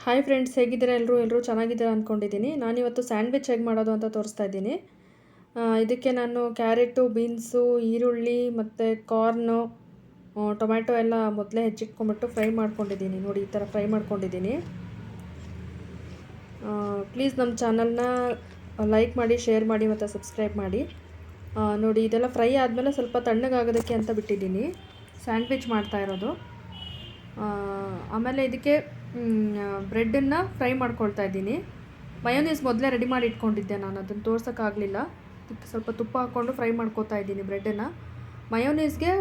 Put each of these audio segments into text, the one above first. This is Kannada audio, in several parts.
ಹಾಯ್ ಫ್ರೆಂಡ್ಸ್, ಹೇಗಿದ್ದೀರಾ? ಎಲ್ಲರೂ ಚೆನ್ನಾಗಿದ್ದೀರಾ ಅಂದ್ಕೊಂಡಿದ್ದೀನಿ. ನಾನಿವತ್ತು ಸ್ಯಾಂಡ್ವಿಚ್ ಹೇಗೆ ಮಾಡೋದು ಅಂತ ತೋರಿಸ್ತಾ ಇದ್ದೀನಿ. ಇದಕ್ಕೆ ನಾನು ಕ್ಯಾರೆಟು, ಬೀನ್ಸು, ಈರುಳ್ಳಿ ಮತ್ತು ಕಾರ್ನು, ಟೊಮ್ಯಾಟೊ ಎಲ್ಲ ಮೊದಲೇ ಹೆಚ್ಚಿಟ್ಕೊಂಡ್ಬಿಟ್ಟು ಫ್ರೈ ಮಾಡ್ಕೊಂಡಿದ್ದೀನಿ. ನೋಡಿ, ಈ ಥರ ಫ್ರೈ ಮಾಡ್ಕೊಂಡಿದ್ದೀನಿ. ಪ್ಲೀಸ್ ನಮ್ಮ ಚಾನಲ್ನ ಲೈಕ್ ಮಾಡಿ, ಶೇರ್ ಮಾಡಿ ಮತ್ತು ಸಬ್ಸ್ಕ್ರೈಬ್ ಮಾಡಿ. ನೋಡಿ, ಇದೆಲ್ಲ ಫ್ರೈ ಆದಮೇಲೆ ಸ್ವಲ್ಪ ತಣ್ಣಗಾಗೋದಕ್ಕೆ ಅಂತ ಬಿಟ್ಟಿದ್ದೀನಿ. ಸ್ಯಾಂಡ್ವಿಚ್ ಮಾಡ್ತಾ ಇರೋದು. ಆಮೇಲೆ ಇದಕ್ಕೆ ಬ್ರೆಡ್ಡನ್ನು ಫ್ರೈ ಮಾಡ್ಕೊಳ್ತಾ ಇದ್ದೀನಿ. ಮಯೋನೀಸ್ ಮೊದಲೇ ರೆಡಿ ಮಾಡಿ ಇಟ್ಕೊಂಡಿದ್ದೆ, ನಾನು ಅದನ್ನು ತೋರ್ಸೋಕ್ಕಾಗಲಿಲ್ಲ. ಅದಕ್ಕೆ ಸ್ವಲ್ಪ ತುಪ್ಪ ಹಾಕ್ಕೊಂಡು ಫ್ರೈ ಮಾಡ್ಕೊತಾ ಇದ್ದೀನಿ ಬ್ರೆಡ್ಡನ್ನು. ಮಯೋನೀಸ್ಗೆ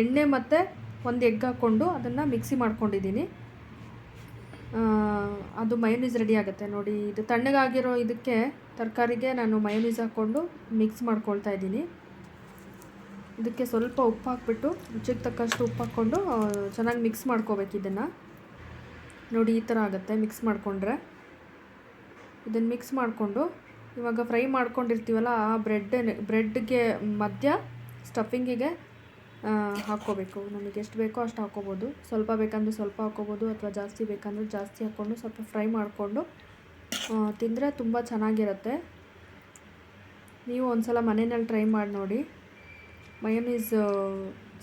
ಎಣ್ಣೆ ಮತ್ತು ಒಂದು ಎಗ್ ಹಾಕ್ಕೊಂಡು ಅದನ್ನು ಮಿಕ್ಸಿ ಮಾಡ್ಕೊಂಡಿದ್ದೀನಿ. ಅದು ಮಯೋನೀಸ್ ರೆಡಿ ಆಗುತ್ತೆ. ನೋಡಿ, ಇದು ತಣ್ಣಗಾಗಿರೋ ಇದಕ್ಕೆ ತರಕಾರಿಗೆ ನಾನು ಮಯೋನೀಸ್ ಹಾಕ್ಕೊಂಡು ಮಿಕ್ಸ್ ಮಾಡ್ಕೊಳ್ತಾ ಇದ್ದೀನಿ. ಇದಕ್ಕೆ ಸ್ವಲ್ಪ ಉಪ್ಪು ಹಾಕ್ಬಿಟ್ಟು ರುಚಿಗೆ ತಕ್ಕಷ್ಟು ಉಪ್ಪು ಹಾಕ್ಕೊಂಡು ಚೆನ್ನಾಗಿ ಮಿಕ್ಸ್ ಮಾಡ್ಕೋಬೇಕು ಇದನ್ನು. ನೋಡಿ, ಈ ಥರ ಆಗುತ್ತೆ ಮಿಕ್ಸ್ ಮಾಡಿಕೊಂಡ್ರೆ. ಇದನ್ನು ಮಿಕ್ಸ್ ಮಾಡಿಕೊಂಡು ಇವಾಗ ಫ್ರೈ ಮಾಡ್ಕೊಂಡಿರ್ತೀವಲ್ಲ, ಆ ಬ್ರೆಡ್ಗೆ ಮಧ್ಯ ಸ್ಟಫಿಂಗಿಗೆ ಹಾಕ್ಕೋಬೇಕು. ನಮಗೆ ಎಷ್ಟು ಬೇಕೋ ಅಷ್ಟು ಹಾಕ್ಕೋಬೋದು. ಸ್ವಲ್ಪ ಬೇಕಂದರೆ ಸ್ವಲ್ಪ ಹಾಕ್ಕೋಬೋದು, ಅಥವಾ ಜಾಸ್ತಿ ಬೇಕಂದರೆ ಜಾಸ್ತಿ ಹಾಕ್ಕೊಂಡು ಸ್ವಲ್ಪ ಫ್ರೈ ಮಾಡಿಕೊಂಡು ತಿಂದರೆ ತುಂಬ ಚೆನ್ನಾಗಿರುತ್ತೆ. ನೀವು ಒಂದು ಸಲ ಮನೆಯಲ್ಲಿ ಟ್ರೈ ಮಾಡಿ ನೋಡಿ, ಮಯೋನೀಸ್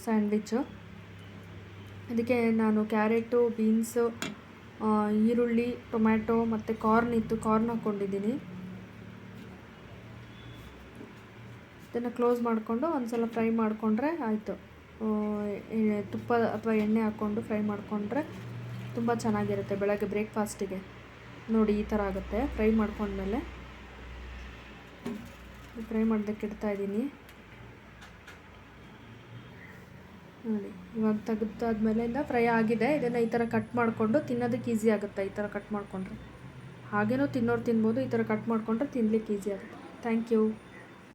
ಸ್ಯಾಂಡ್ವಿಚ್ಚು. ಅದಕ್ಕೆ ನಾನು ಕ್ಯಾರೆಟು, ಬೀನ್ಸು, ಈರುಳ್ಳಿ, ಟೊಮ್ಯಾಟೊ ಮತ್ತು ಕಾರ್ನ್ ಇತ್ತು, ಕಾರ್ನ್ ಹಾಕ್ಕೊಂಡಿದ್ದೀನಿ. ಇದನ್ನು ಕ್ಲೋಸ್ ಮಾಡಿಕೊಂಡು ಒಂದು ಸಲ ಫ್ರೈ ಮಾಡಿಕೊಂಡ್ರೆ ಆಯಿತು. ತುಪ್ಪ ಅಥವಾ ಎಣ್ಣೆ ಹಾಕ್ಕೊಂಡು ಫ್ರೈ ಮಾಡಿಕೊಂಡ್ರೆ ತುಂಬ ಚೆನ್ನಾಗಿರುತ್ತೆ ಬೆಳಗ್ಗೆ ಬ್ರೇಕ್ಫಾಸ್ಟಿಗೆ. ನೋಡಿ, ಈ ಥರ ಆಗುತ್ತೆ ಫ್ರೈ ಮಾಡ್ಕೊಂಡ್ಮೇಲೆ. ಫ್ರೈ ಮಾಡೋದಕ್ಕೆ ಇಡ್ತಾಯಿದ್ದೀನಿ. ನೋಡಿ, ಇವಾಗ ತೆಗೆದಾದ್ಮೇಲಿಂದ ಫ್ರೈ ಆಗಿದೆ. ಇದನ್ನು ಈ ಥರ ಕಟ್ ಮಾಡಿಕೊಂಡು ತಿನ್ನೋದಕ್ಕೆ ಈಸಿ ಆಗುತ್ತೆ. ಈ ಥರ ಕಟ್ ಮಾಡಿಕೊಂಡ್ರೆ ಹಾಗೇನೂ ತಿನ್ನೋರು ತಿನ್ಬೋದು. ಈ ಥರ ಕಟ್ ಮಾಡಿಕೊಂಡ್ರೆ ತಿನ್ನಲಿಕ್ಕೆ ಈಸಿ ಆಗುತ್ತೆ. Thank you.